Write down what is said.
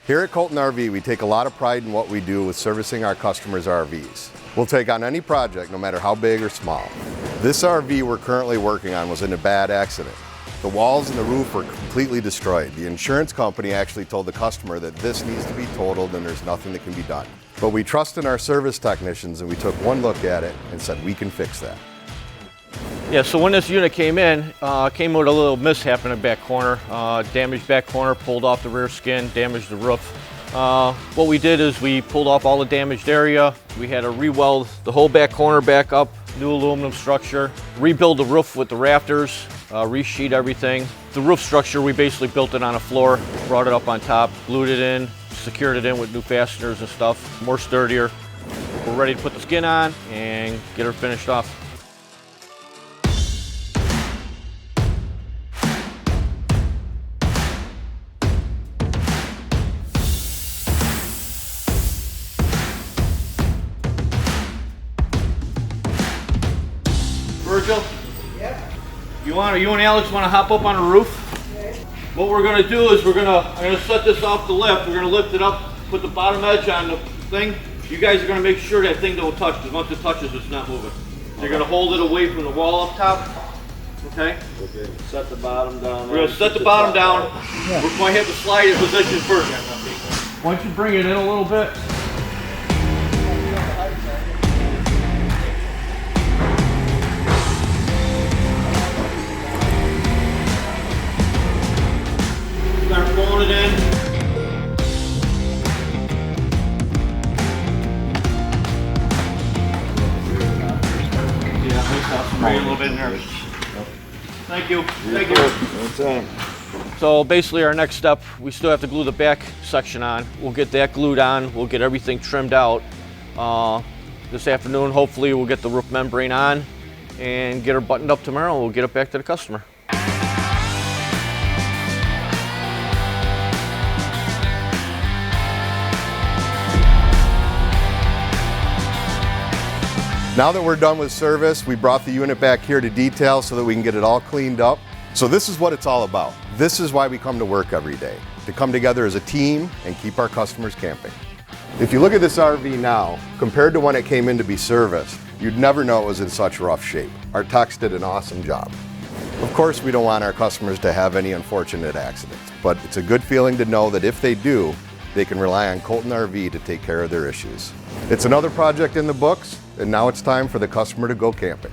Here at Colton RV, we take a lot of pride in what we do with servicing our customers' RVs. We'll take on any project, no matter how big or small. This RV we're currently working on was in a bad accident. The walls and the roof were completely destroyed. The insurance company actually told the customer that this needs to be totaled and there's nothing that can be done. But we trust in our service technicians and we took one look at it and said we can fix that. Yeah, so when this unit came in, came with a little mishap in the back corner. Damaged back corner, pulled off the rear skin, damaged the roof. What we did is we pulled off all the damaged area. We had to re-weld the whole back corner back up, new aluminum structure, rebuild the roof with the rafters, resheet everything. The roof structure, we basically built it on a floor, brought it up on top, glued it in, secured it in with new fasteners and stuff, more sturdier. We're ready to put the skin on and get her finished off. Virgil? Yeah. You and Alex want to hop up on the roof? Okay. What we're going to do is I'm going to set this off the lift. We're going to lift it up, put the bottom edge on the thing. You guys are going to make sure that thing don't touch, because once it touches, it's not moving. So you're going to hold it away from the wall up top. Okay? Okay. Set the bottom down. We're going to set the bottom down. We're going to have to slide in position first. Why don't you bring it in a little bit? Start pulling it in. Yeah, I'll spray a little bit in there. Thank you. Thank you. Anytime. So basically our next step, we still have to glue the back section on. We'll get that glued on. We'll get everything trimmed out. This afternoon, hopefully we'll get the roof membrane on and get her buttoned up tomorrow, and we'll get it back to the customer. Now that we're done with service, we brought the unit back here to detail so that we can get it all cleaned up. So this is what it's all about. This is why we come to work every day, to come together as a team and keep our customers camping. If you look at this RV now, compared to when it came in to be serviced, you'd never know it was in such rough shape. Our techs did an awesome job. Of course, we don't want our customers to have any unfortunate accidents, but it's a good feeling to know that if they do, they can rely on Colton RV to take care of their issues. It's another project in the books, and now it's time for the customer to go camping.